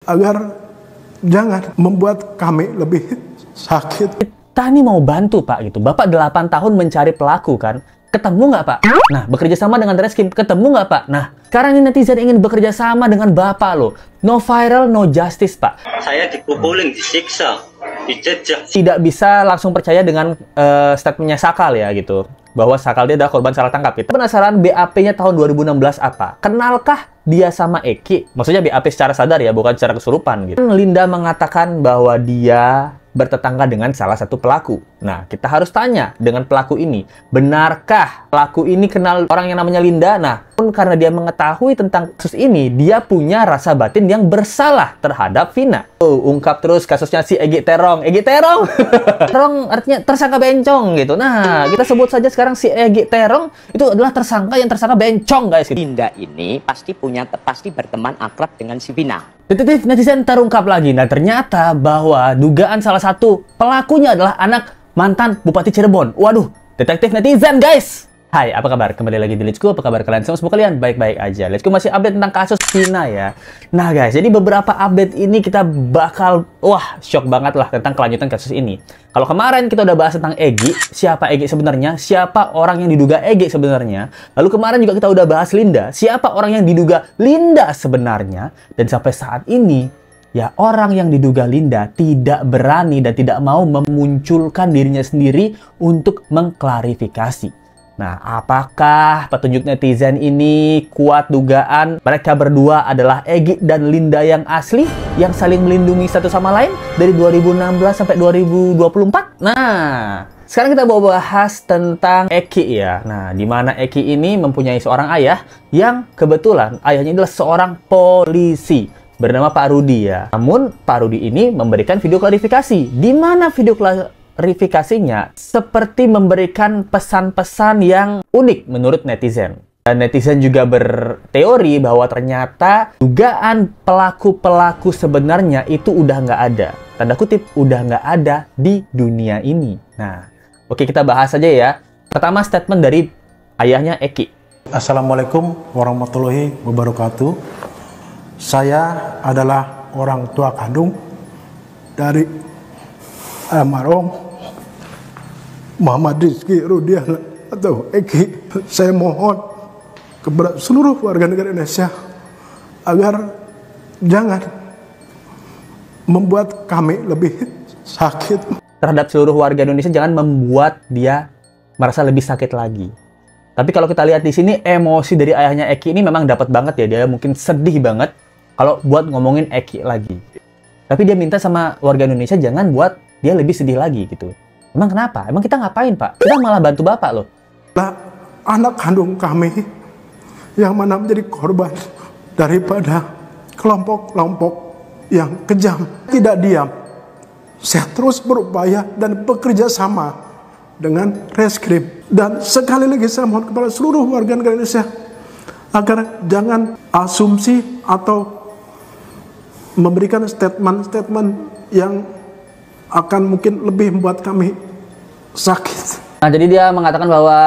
agar jangan membuat kami lebih sakit. Kita nih mau bantu Pak gitu. Bapak 8 tahun mencari pelaku kan. Ketemu nggak Pak? Nah, bekerja sama dengan Reskrim. Ketemu nggak Pak? Nah, sekarang ini netizen ingin bekerja sama dengan Bapak loh. No viral, no justice Pak. Saya dipukulin, disiksa, dijejak. Tidak bisa langsung percaya dengan statementnya Sakal ya gitu. Bahwa Sakal dia adalah korban salah tangkap. Kita penasaran BAP-nya tahun 2016 apa? Kenalkah dia sama Eki? Maksudnya BAP secara sadar ya, bukan secara kesurupan gitu. Linda mengatakan bahwa dia bertetangga dengan salah satu pelaku. Nah, kita harus tanya dengan pelaku ini, benarkah pelaku ini kenal orang yang namanya Linda? Nah, pun karena dia mengetahui tentang kasus ini, dia punya rasa batin yang bersalah terhadap Vina. Ungkap terus kasusnya si Egi Terong. Egi Terong! Terong artinya tersangka bencong gitu. Nah, kita sebut saja sekarang si Egi Terong itu adalah tersangka yang tersangka bencong guys. Linda ini pasti berteman akrab dengan si Vina. Detektif netizen terungkap lagi. Nah, ternyata bahwa dugaan salah satu pelakunya adalah anak mantan Bupati Cirebon. Waduh, detektif netizen guys! Hai, apa kabar? Kembali lagi di Let's Go. Apa kabar kalian semua? Semoga kalian baik-baik aja. Let's Go masih update tentang kasus Vina ya. Nah guys, jadi beberapa update ini kita bakal, shock banget lah tentang kelanjutan kasus ini. Kalau kemarin kita udah bahas tentang Egi, siapa Egi sebenarnya, siapa orang yang diduga Egi sebenarnya. Lalu kemarin juga kita udah bahas Linda, siapa orang yang diduga Linda sebenarnya. Dan sampai saat ini, ya orang yang diduga Linda tidak berani dan tidak mau memunculkan dirinya sendiri untuk mengklarifikasi. Nah, apakah petunjuk netizen ini kuat dugaan mereka berdua adalah Egi dan Linda yang asli, yang saling melindungi satu sama lain dari 2016 sampai 2024? Nah, sekarang kita mau bahas tentang Eki ya. Nah, di mana Eki ini mempunyai seorang ayah yang kebetulan ayahnya adalah seorang polisi bernama Pak Rudi ya. Namun, Pak Rudi ini memberikan video klarifikasi. Di mana video klarifikasinya seperti memberikan pesan-pesan yang unik menurut netizen. Dan netizen juga berteori bahwa ternyata dugaan pelaku-pelaku sebenarnya itu udah nggak ada. Tanda kutip, udah nggak ada di dunia ini. Nah, oke kita bahas aja ya. Pertama statement dari ayahnya Eki. Assalamualaikum warahmatullahi wabarakatuh. Saya adalah orang tua kandung dari almarhum Muhammad Rizky Rudiana atau Eki. Saya mohon kepada seluruh warga negara Indonesia agar jangan membuat kami lebih sakit. Terhadap seluruh warga Indonesia, jangan membuat dia merasa lebih sakit lagi. Tapi kalau kita lihat di sini, emosi dari ayahnya Eki ini memang dapat banget ya. Dia mungkin sedih banget kalau buat ngomongin Eki lagi. Tapi dia minta sama warga Indonesia jangan buat dia lebih sedih lagi gitu. Emang kenapa? Emang kita ngapain Pak? Kita malah bantu Bapak loh. Nah, anak kandung kami yang mana menjadi korban daripada kelompok-kelompok yang kejam. Tidak diam. Saya terus berupaya dan bekerja sama dengan Reskrim. Dan sekali lagi saya mohon kepada seluruh warga negara Indonesia agar jangan asumsi atau memberikan statement-statement yang akan mungkin lebih membuat kami sakit. Nah, jadi dia mengatakan bahwa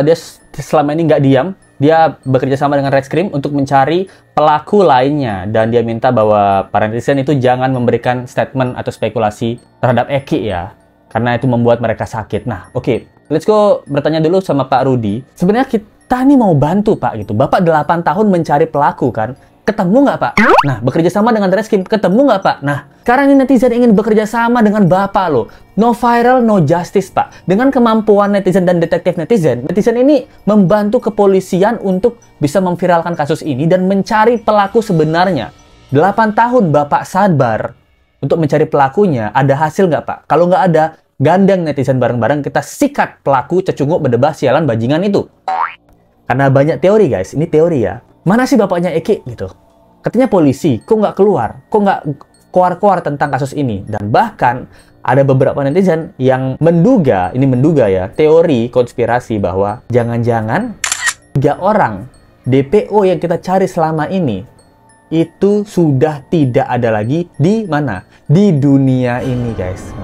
dia selama ini nggak diam. Dia bekerja sama dengan Reskrim untuk mencari pelaku lainnya. Dan dia minta bahwa para netizen itu jangan memberikan statement atau spekulasi terhadap Eki ya. Karena itu membuat mereka sakit. Nah, oke. Let's go bertanya dulu sama Pak Rudi. Sebenarnya kita nih mau bantu Pak gitu. Bapak 8 tahun mencari pelaku kan. Ketemu nggak Pak? Nah, bekerja sama dengan Reskrim. Ketemu nggak Pak? Nah, sekarang ini netizen ingin bekerja sama dengan Bapak loh. No viral, no justice Pak. Dengan kemampuan netizen dan detektif netizen ini membantu kepolisian untuk bisa memviralkan kasus ini dan mencari pelaku sebenarnya. 8 tahun Bapak sabar untuk mencari pelakunya. Ada hasil nggak Pak? Kalau nggak ada, gandeng netizen bareng-bareng kita sikat pelaku cecunguk berdebah sialan bajingan itu. Karena banyak teori guys, ini teori ya. Mana sih bapaknya Eki gitu? Katanya polisi, kok nggak keluar? Kok nggak keluar-keluar tentang kasus ini? Dan bahkan ada beberapa netizen yang menduga ya, teori konspirasi bahwa jangan-jangan 3 orang DPO yang kita cari selama ini itu sudah tidak ada lagi di mana? Di dunia ini guys.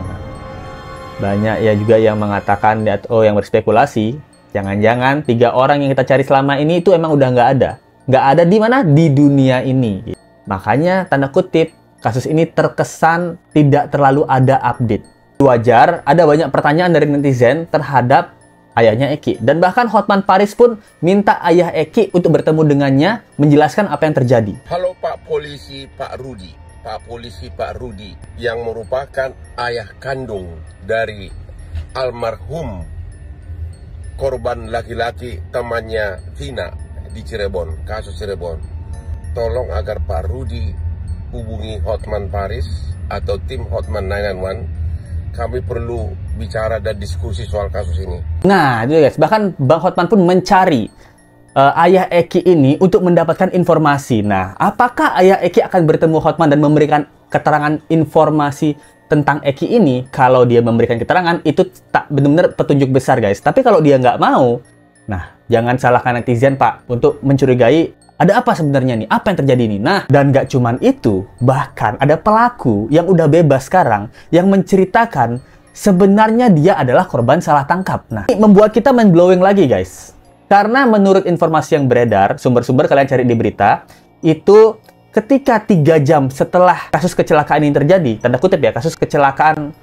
Banyak ya juga yang mengatakan atau yang berspekulasi, jangan-jangan 3 orang yang kita cari selama ini itu emang udah nggak ada. Nggak ada di mana? Di dunia ini. Makanya tanda kutip kasus ini terkesan tidak terlalu ada update. Wajar ada banyak pertanyaan dari netizen terhadap ayahnya Eki. Dan bahkan Hotman Paris pun minta ayah Eki untuk bertemu dengannya menjelaskan apa yang terjadi. Halo Pak Polisi Pak Rudi. Pak Polisi Pak Rudi yang merupakan ayah kandung dari almarhum korban laki-laki temannya Vina di Cirebon, kasus Cirebon. Tolong agar Pak Rudi hubungi Hotman Paris atau tim Hotman 911. Kami perlu bicara dan diskusi soal kasus ini. Nah, itu guys, bahkan Bang Hotman pun mencari ayah Eki ini untuk mendapatkan informasi. Nah, apakah ayah Eki akan bertemu Hotman dan memberikan keterangan informasi tentang Eki ini? Kalau dia memberikan keterangan, itu tak benar-benar petunjuk besar guys. Tapi kalau dia nggak mau, nah jangan salahkan netizen Pak untuk mencurigai ada apa sebenarnya nih, apa yang terjadi nih. Nah, dan nggak cuman itu, bahkan ada pelaku yang udah bebas sekarang yang menceritakan sebenarnya dia adalah korban salah tangkap. Nah, ini membuat kita mind blowing lagi guys. Karena menurut informasi yang beredar, sumber-sumber kalian cari di berita, itu ketika 3 jam setelah kasus kecelakaan ini terjadi, tanda kutip ya, kasus kecelakaan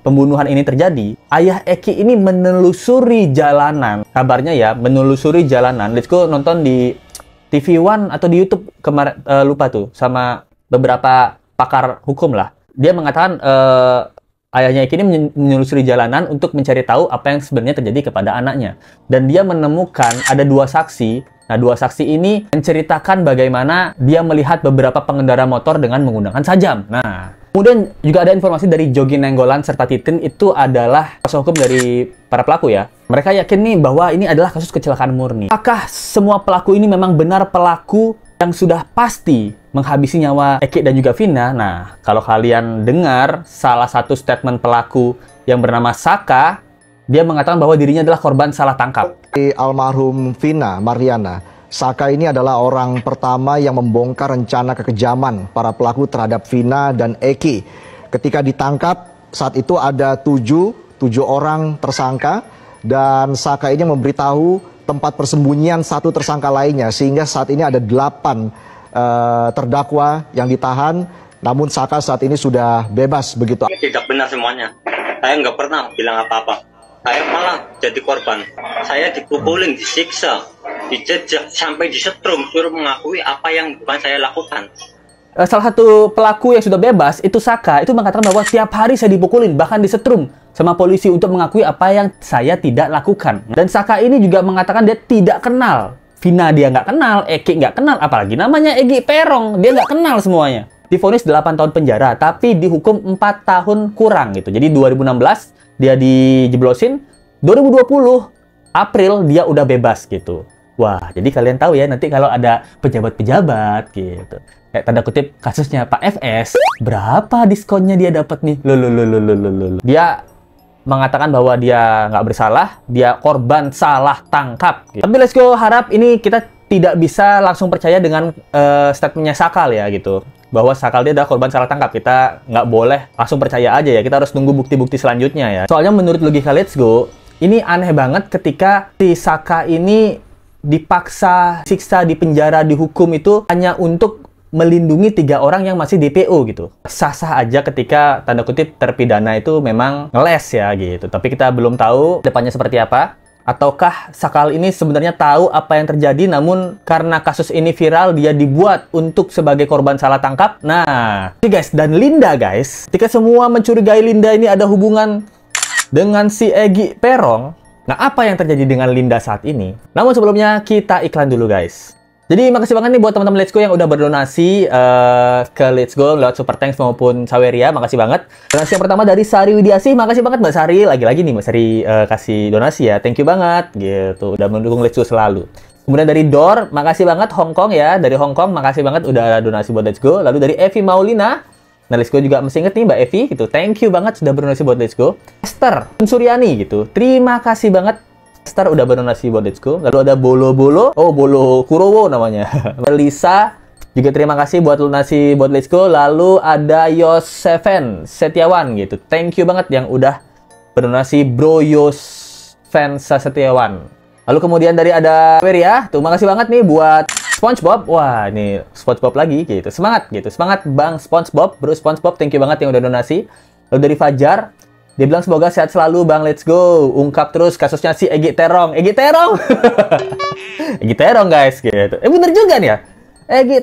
pembunuhan ini terjadi, ayah Eki ini menelusuri jalanan. Kabarnya ya, menelusuri jalanan. Let's go nonton di TV One atau di YouTube kemarin, lupa tuh, sama beberapa pakar hukum lah. Dia mengatakan ayahnya Eki ini menelusuri jalanan untuk mencari tahu apa yang sebenarnya terjadi kepada anaknya. Dan dia menemukan ada 2 saksi. Nah, 2 saksi ini menceritakan bagaimana dia melihat beberapa pengendara motor dengan menggunakan sajam. Nah, kemudian juga ada informasi dari Jogi Nenggolan serta Titin, itu adalah kuasa hukum dari para pelaku ya. Mereka yakin nih bahwa ini adalah kasus kecelakaan murni. Apakah semua pelaku ini memang benar pelaku yang sudah pasti menghabisi nyawa Eki dan juga Vina? Nah, kalau kalian dengar salah satu statement pelaku yang bernama Saka, dia mengatakan bahwa dirinya adalah korban salah tangkap. Almarhum Vina Mariana, Saka ini adalah orang pertama yang membongkar rencana kekejaman para pelaku terhadap Vina dan Eki. Ketika ditangkap, saat itu ada 7 orang tersangka, dan Saka ini memberitahu tempat persembunyian 1 tersangka lainnya, sehingga saat ini ada 8 terdakwa yang ditahan, namun Saka saat ini sudah bebas begitu. Tidak benar semuanya. Saya nggak pernah bilang apa-apa. Saya malah jadi korban. Saya dipukulin, disiksa, dijejak, sampai disetrum, suruh mengakui apa yang bukan saya lakukan. Salah satu pelaku yang sudah bebas, itu Saka, itu mengatakan bahwa tiap hari saya dipukulin, bahkan disetrum sama polisi untuk mengakui apa yang saya tidak lakukan. Dan Saka ini juga mengatakan dia tidak kenal. Vina dia nggak kenal, Eki nggak kenal, apalagi namanya Egi Perong, dia nggak kenal semuanya. Divonis 8 tahun penjara, tapi dihukum 4 tahun kurang gitu. Jadi 2016 dia dijeblosin, 2020 April dia udah bebas gitu. Wah, jadi kalian tahu ya nanti kalau ada pejabat-pejabat gitu, kayak tanda kutip kasusnya Pak FS, berapa diskonnya dia dapat nih? Dia mengatakan bahwa dia nggak bersalah, dia korban salah tangkap. Gitu. Tapi let's go, harap ini kita tidak bisa langsung percaya dengan statementnya Sakal ya gitu. Bahwa Sakal dia adalah korban salah tangkap. Kita nggak boleh langsung percaya aja ya. Kita harus nunggu bukti-bukti selanjutnya ya. Soalnya menurut logika let's go, ini aneh banget ketika si Saka ini dipaksa, siksa, di penjara, dihukum itu hanya untuk melindungi 3 orang yang masih DPO gitu. Sah-sah aja ketika tanda kutip terpidana itu memang ngeles ya gitu. Tapi kita belum tahu depannya seperti apa. Ataukah Sakal ini sebenarnya tahu apa yang terjadi, namun karena kasus ini viral, dia dibuat untuk sebagai korban salah tangkap. Nah, ini guys, dan Linda guys, ketika semua mencurigai Linda ini ada hubungan dengan si Egi Perong, nah apa yang terjadi dengan Linda saat ini? Namun sebelumnya kita iklan dulu guys. Jadi makasih banget nih buat teman-teman Let's Go yang udah berdonasi ke Let's Go lewat Super Thanks maupun Saweria, makasih banget. Donasi yang pertama dari Sari Widiasih, makasih banget Mbak Sari. Lagi-lagi nih Mbak Sari kasih donasi ya, thank you banget gitu, udah mendukung Let's Go selalu. Kemudian dari Dor, makasih banget Hong Kong ya, dari Hong Kong makasih banget udah donasi buat Let's Go. Lalu dari Evi Maulina, nah Let's Go juga mesti inget nih Mbak Evi gitu, thank you banget sudah berdonasi buat Let's Go. Esther Suryani gitu, terima kasih banget Esther udah berdonasi buat Let's Go. Lalu ada Bolo-Bolo, oh Bolo Kurowo namanya. Lisa juga terima kasih buat donasi buat Let's Go. Lalu ada Yoseven Setiawan gitu, thank you banget yang udah berdonasi Bro Yoseven Setiawan. Lalu kemudian dari ada Saweria, tuh makasih banget nih buat SpongeBob, wah ini SpongeBob lagi gitu. Semangat gitu. Semangat Bang SpongeBob, Bro SpongeBob, thank you banget yang udah donasi. Lalu dari Fajar, dia bilang semoga sehat selalu Bang, let's go. Ungkap terus kasusnya si Egi Terong. Egi Terong. Egi Terong guys gitu. Bener juga nih ya. Egi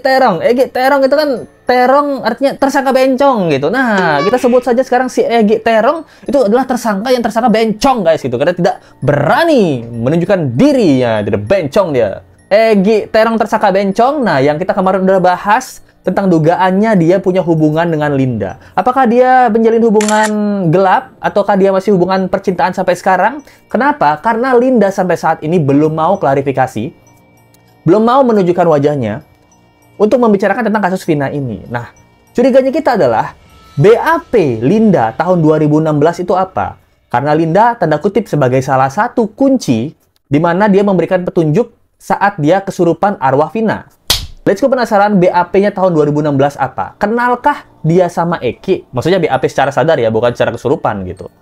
Terong itu kan terong artinya tersangka bencong gitu. Nah, kita sebut saja sekarang si Egi Terong itu adalah tersangka yang tersangka bencong guys gitu. Karena tidak berani menunjukkan dirinya, tidak bencong dia. Egi Terong tersangka bencong. Nah, yang kita kemarin udah bahas tentang dugaannya dia punya hubungan dengan Linda. Apakah dia menjalin hubungan gelap ataukah dia masih hubungan percintaan sampai sekarang? Kenapa? Karena Linda sampai saat ini belum mau klarifikasi, belum mau menunjukkan wajahnya untuk membicarakan tentang kasus Vina ini. Nah, curiganya kita adalah BAP Linda tahun 2016 itu apa? Karena Linda tanda kutip sebagai salah satu kunci di mana dia memberikan petunjuk saat dia kesurupan arwah Vina. Let's go, penasaran BAP-nya tahun 2016 apa? Kenalkah dia sama Eki? Maksudnya BAP secara sadar ya, bukan secara kesurupan gitu.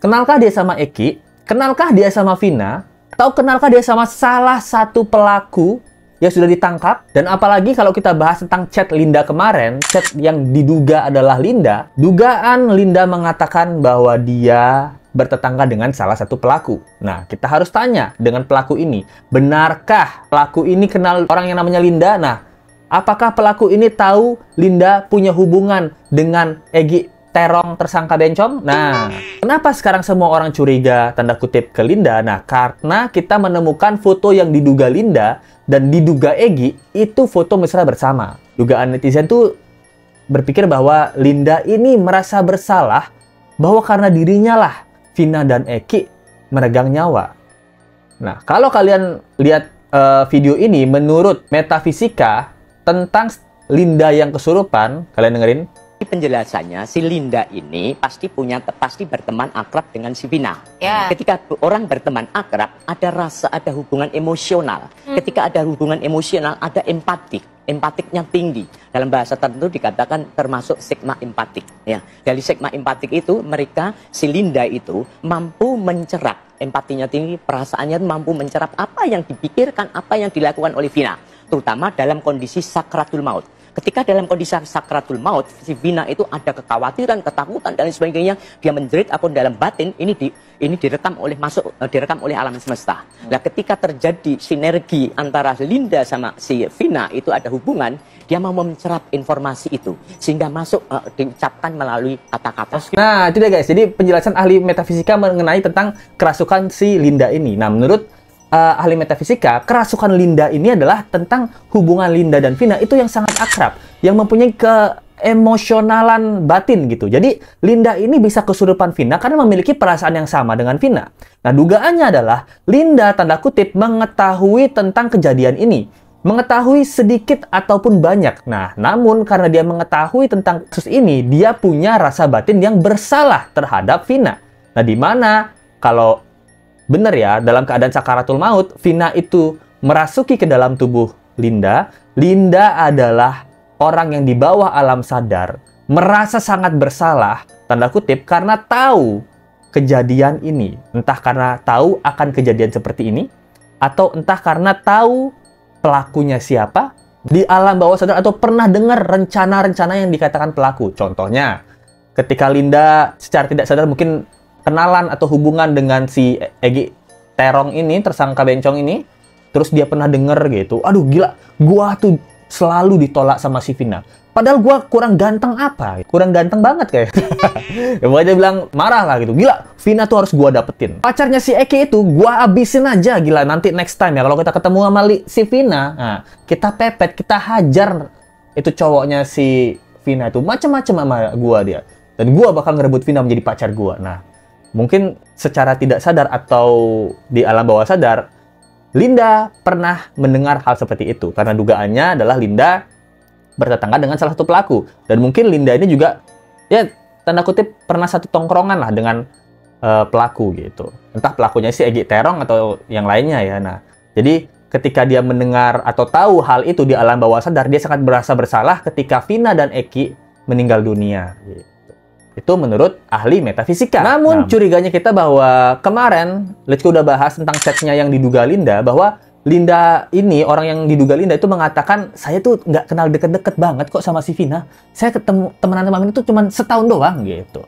Kenalkah dia sama Eki? Kenalkah dia sama Vina? Atau kenalkah dia sama salah satu pelaku yang sudah ditangkap? Dan apalagi kalau kita bahas tentang chat Linda kemarin, chat yang diduga adalah Linda, dugaan Linda mengatakan bahwa dia bertetangga dengan salah satu pelaku. Nah, kita harus tanya dengan pelaku ini, benarkah pelaku ini kenal orang yang namanya Linda? Nah, apakah pelaku ini tahu Linda punya hubungan dengan Egi Terong tersangka bencong? Nah, kenapa sekarang semua orang curiga tanda kutip ke Linda? Nah, karena kita menemukan foto yang diduga Linda dan diduga Egi itu foto mesra bersama. Dugaan netizen tuh berpikir bahwa Linda ini merasa bersalah bahwa karena dirinya lah Vina dan Eki meregang nyawa. Nah, kalau kalian lihat video ini, menurut metafisika tentang Linda yang kesurupan, kalian dengerin. Penjelasannya, si Linda ini pasti berteman akrab dengan si Vina. Ya. Ketika orang berteman akrab, ada rasa, ada hubungan emosional. Ketika ada hubungan emosional, ada empatiknya tinggi. Dalam bahasa tertentu dikatakan termasuk sigma empatik. Ya, dari sigma empatik itu si Linda itu mampu mencerap, empatinya tinggi, perasaannya mampu mencerap apa yang dipikirkan, apa yang dilakukan oleh Vina, terutama dalam kondisi sakratul maut. Ketika dalam kondisi sakratul maut, si Vina itu ada kekhawatiran, ketakutan dan sebagainya, dia menjerit apa dalam batin, ini direkam oleh alam semesta. Nah, ketika terjadi sinergi antara Linda sama si Vina itu ada hubungan, dia mau mencerap informasi itu sehingga diucapkan melalui kata-kata. Nah, itu dia guys. Jadi penjelasan ahli metafisika mengenai tentang kerasukan si Linda ini. Nah, menurut ahli metafisika, kerasukan Linda ini adalah tentang hubungan Linda dan Vina itu yang sangat akrab, yang mempunyai keemosionalan batin gitu. Jadi Linda ini bisa kesurupan Vina karena memiliki perasaan yang sama dengan Vina. Nah, dugaannya adalah Linda tanda kutip mengetahui tentang kejadian ini, mengetahui sedikit ataupun banyak. Nah, namun karena dia mengetahui tentang kasus ini, dia punya rasa batin yang bersalah terhadap Vina. Nah, di mana kalau benar ya, dalam keadaan sakaratul maut, Vina itu merasuki ke dalam tubuh Linda. Linda adalah orang yang di bawah alam sadar, merasa sangat bersalah, tanda kutip, karena tahu kejadian ini. Entah karena tahu akan kejadian seperti ini, atau entah karena tahu pelakunya siapa di alam bawah sadar, atau pernah dengar rencana-rencana yang dikatakan pelaku. Contohnya, ketika Linda secara tidak sadar mungkin kenalan atau hubungan dengan si Egi Terong ini, tersangka bencong ini, terus dia pernah denger gitu, aduh gila, gua tuh selalu ditolak sama si Vina, padahal gua kurang ganteng apa? Kurang ganteng banget kayak. Ya, pokoknya dia bilang marah lah gitu, gila, Vina tuh harus gua dapetin. Pacarnya si Eki itu gua abisin aja, gila, nanti next time ya kalau kita ketemu sama si Vina, nah, kita pepet, kita hajar itu cowoknya si Vina itu macem-macem sama gua dia, dan gua bakal ngerebut Vina menjadi pacar gua. Nah, mungkin secara tidak sadar atau di alam bawah sadar, Linda pernah mendengar hal seperti itu. Karena dugaannya adalah Linda bertetangga dengan salah satu pelaku. Dan mungkin Linda ini juga, ya tanda kutip, pernah satu tongkrongan lah dengan pelaku gitu. Entah pelakunya si Egi Terong atau yang lainnya ya. Nah, jadi ketika dia mendengar atau tahu hal itu di alam bawah sadar, dia sangat merasa bersalah ketika Vina dan Eki meninggal dunia gitu. Itu menurut ahli metafisika. Namun curiganya kita bahwa kemarin Let's Go udah bahas tentang chatnya yang diduga Linda, bahwa Linda ini, orang yang diduga Linda itu mengatakan, saya tuh nggak kenal deket-deket banget kok sama si Vina. Saya ketemu temenan sama Vina itu cuma setahun doang gitu.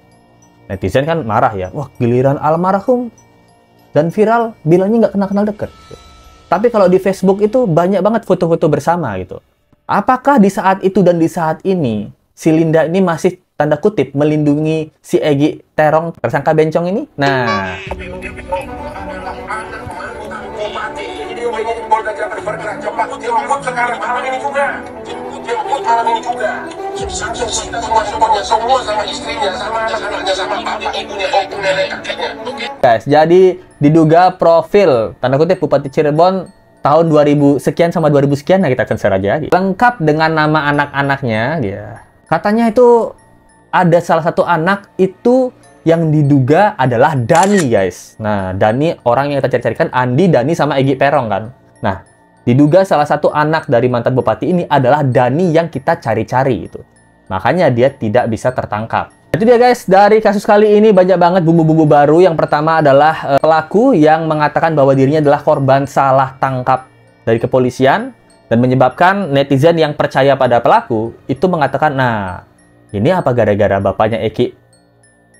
Netizen kan marah ya, wah giliran almarhum dan viral bilangnya nggak kenal-kenal deket. Tapi kalau di Facebook itu banyak banget foto-foto bersama gitu. Apakah di saat itu dan di saat ini si Linda ini masih tanda kutip melindungi si Egy Terong tersangka bencong ini? Nah, guys, jadi diduga profil tanda kutip Bupati Cirebon tahun 2000 sekian sama 2000 sekian, nah kita akan share aja. Lengkap dengan nama anak-anaknya dia. Katanya itu ada salah satu anak itu yang diduga adalah Dani, guys. Nah, Dani orang yang kita cari-carikan Andi, Dani sama Egy Perong kan. Nah, diduga salah satu anak dari mantan bupati ini adalah Dani yang kita cari-cari itu. Makanya dia tidak bisa tertangkap. Itu dia guys, dari kasus kali ini banyak banget bumbu-bumbu baru. Yang pertama adalah pelaku yang mengatakan bahwa dirinya adalah korban salah tangkap dari kepolisian dan menyebabkan netizen yang percaya pada pelaku itu mengatakan, nah ini apa gara-gara bapaknya Eki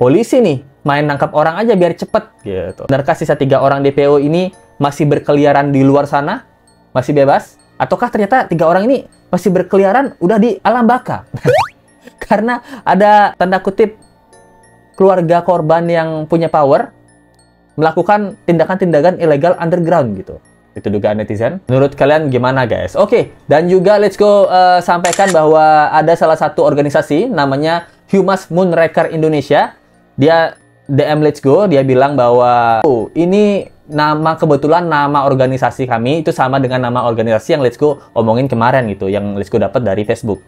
polisi nih main nangkap orang aja biar cepet gitu. Benarkah sisa 3 orang DPO ini masih berkeliaran di luar sana? Masih bebas? Ataukah ternyata 3 orang ini masih berkeliaran udah di alam baka? Karena ada tanda kutip keluarga korban yang punya power melakukan tindakan-tindakan ilegal underground gitu. Itu dugaan netizen. Menurut kalian gimana guys? Oke, dan juga let's go sampaikan bahwa ada salah satu organisasi namanya Humas Moonraker Indonesia. Dia DM Let's Go, dia bilang bahwa ini kebetulan nama organisasi kami itu sama dengan nama organisasi yang Let's Go omongin kemarin gitu, yang Let's Go dapat dari Facebook.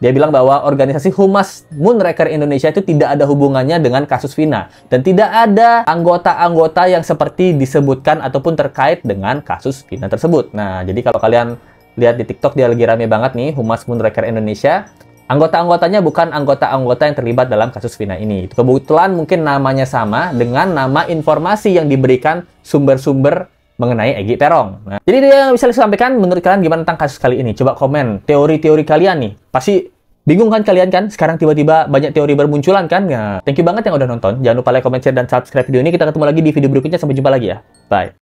Dia bilang bahwa organisasi Humas Moonraker Indonesia itu tidak ada hubungannya dengan kasus Vina dan tidak ada anggota-anggota yang seperti disebutkan ataupun terkait dengan kasus Vina tersebut. Nah, jadi kalau kalian lihat di TikTok dia lagi rame banget nih, Humas Moonraker Indonesia. Anggota-anggotanya bukan anggota-anggota yang terlibat dalam kasus Vina ini. Kebetulan mungkin namanya sama dengan nama informasi yang diberikan sumber-sumber mengenai Egy Perong. Nah, jadi dia yang bisa disampaikan, menurut kalian gimana tentang kasus kali ini? Coba komen teori-teori kalian nih. Pasti bingung kan kalian kan? Sekarang tiba-tiba banyak teori bermunculan kan? Ya, thank you banget yang udah nonton. Jangan lupa like, comment, share, dan subscribe video ini. Kita ketemu lagi di video berikutnya. Sampai jumpa lagi ya. Bye.